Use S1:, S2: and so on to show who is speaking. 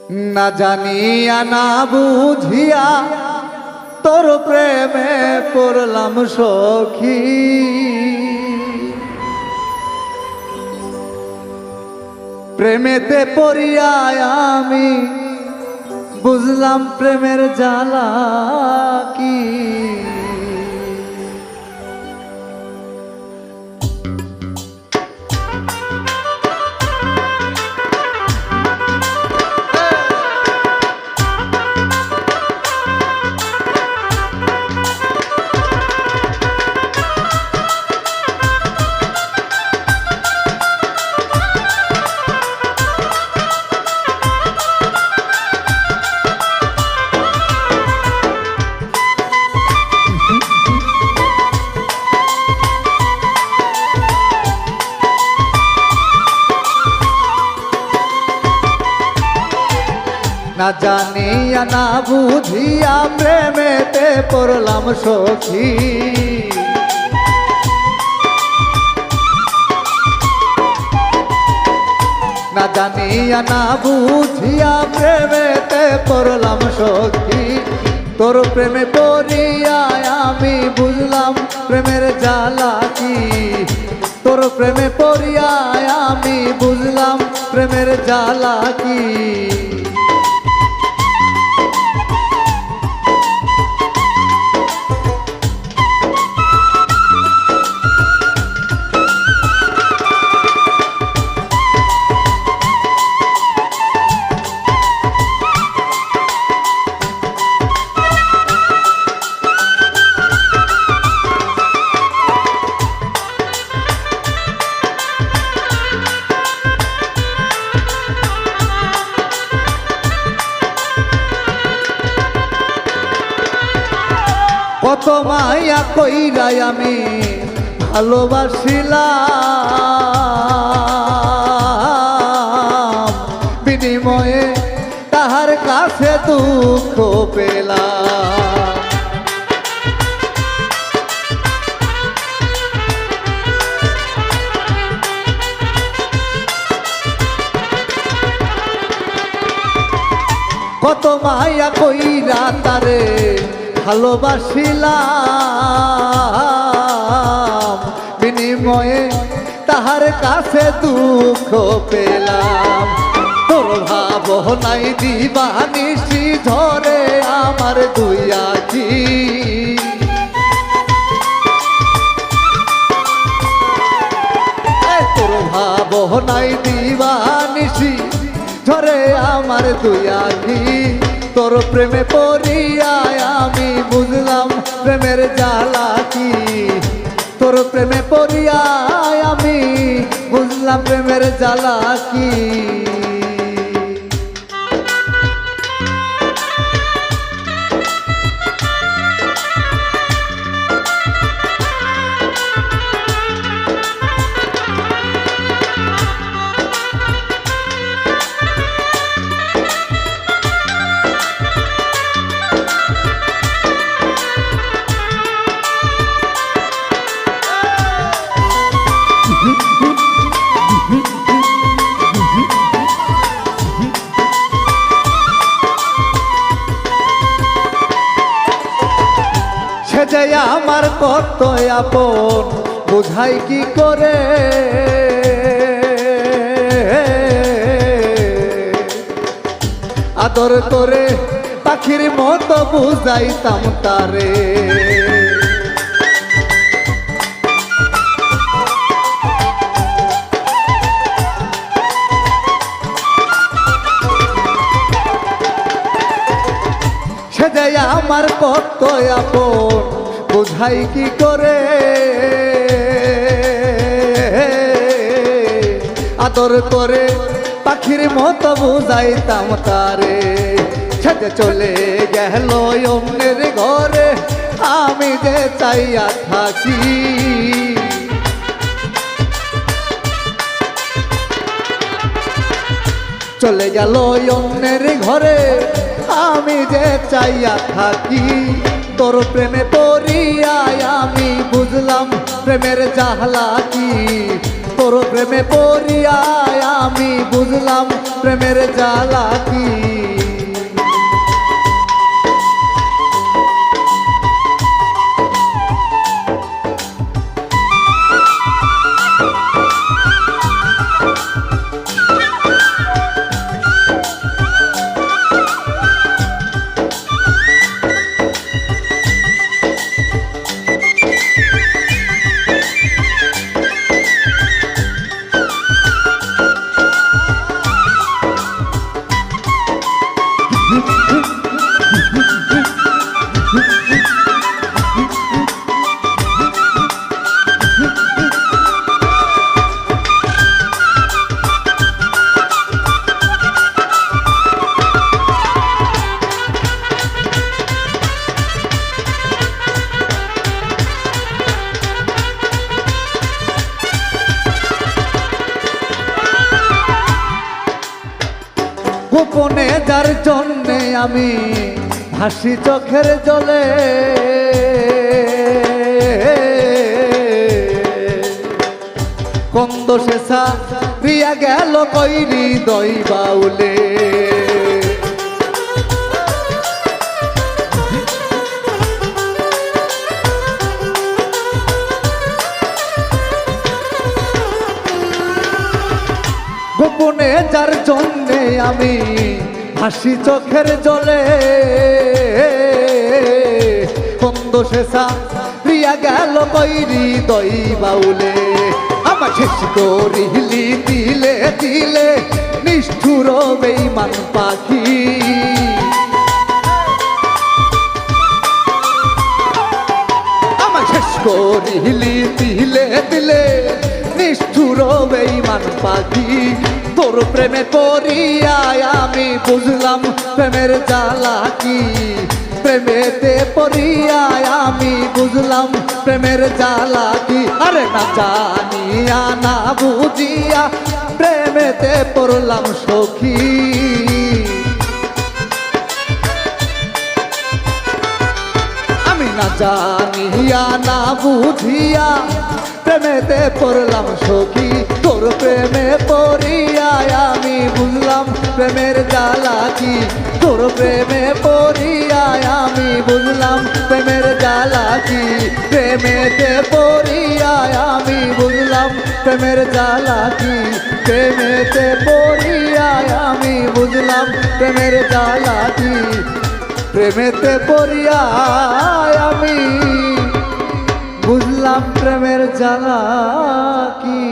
S1: না জানিয়া না বুঝিয়া তোর প্রেমে পড়লাম সখী, প্রেমেতে পড়িয়া আমি বুঝলাম প্রেমের জ্বালা কি। না জানিয়া না বুঝিয়া প্রেমেতে পড়লাম সখী, না জানিয়া না বুঝিয়া প্রেমেতে পড়লাম সখী, তোর প্রেমে পড়িয়া আমি বুঝলাম প্রেমের জ্বালা কি। তোর প্রেমে পড়িয়া আমি বুঝলাম প্রেমের জ্বালা কি। কত মায়া কইরাই আমি ভালোবাসিলাম, বিনিময়ে তাহার কাছে দুঃখ পেলাম। কত মায়া কইরা তারে ভালোবাসিলাম, বিনিময়ে তাহার কাছে দুঃখ পেলাম। তোর ভাবনাই দিবানিশি ধরে আমার দুই আখি, তোর ভাবনাই দিবানিশি ধরে আমার দুই আখি। তোর প্রেমে পড়িয়া আমি বুঝলাম প্রেমের জ্বালা কি। তোর প্রেমে পড়িয়া আমি বুঝলাম প্রেমের জ্বালা কি। সে যে আমার কত আপন বুঝাই কি করে, আদর করে পাখির মতো বুঝাইতাম তারে। সে যে আমার কত আপন বুঝাই কি করে, আদর করে পাখির মতো বুঝাইতাম তারে। সে যে চলে গেল অন্যের ঘরে আমি যে চাইয়া থাকি, চলে গেল অন্যের ঘরে আমি যে চাইয়া থাকি। তোর প্রেমে পড়িয়া আমি বুঝলাম প্রেমের জ্বালা কি। তোর প্রেমে পড়িয়া আমি বুঝলাম প্রেমের জ্বালা কি। গোপনে যার জন্যে আমি ভাসি চোখের জলে, কোন দোষে সারিয়া গেল কইরি দই বাউলে। গোপনে যার জন্যে আমি ভাসি চোখের জলে, কোন দোষে সারিয়া গেল কইরি দই বাউলে। আমার শেষ করিলি দিলে দিলে নিষ্ঠুর বেঈমান পাখি, আমার শেষ করিলি দিলে দিলে নিষ্ঠুর বেঈমান পাখি। তোর প্রেমে পড়িয়া আমি বুঝলাম প্রেমের জ্বালা কি, প্রেমেতে পড়িয়া আমি বুঝলাম প্রেমের জ্বালা কি। আরে না জানিয়া না বুঝিয়া প্রেমেতে পড়লাম সখী, আমি না জানিয়া না বুঝিয়া প্রেমেতে পড়লাম সখী। তোর প্রেমে পড়িয়া আমি বুঝলাম প্রেমের জ্বালা কি, তোর প্রেমে পড়িয়া আমি বুঝলাম প্রেমের জ্বালা কি। প্রেমেতে পড়িয়া আমি বুঝলাম প্রেমের জ্বালা কি, প্রেমেতে পড়িয়া আমি বুঝলাম প্রেমের জ্বালা কি। প্রেমেতে পড়িয়া আমি বুঝলাম প্রেমের জ্বালা কি।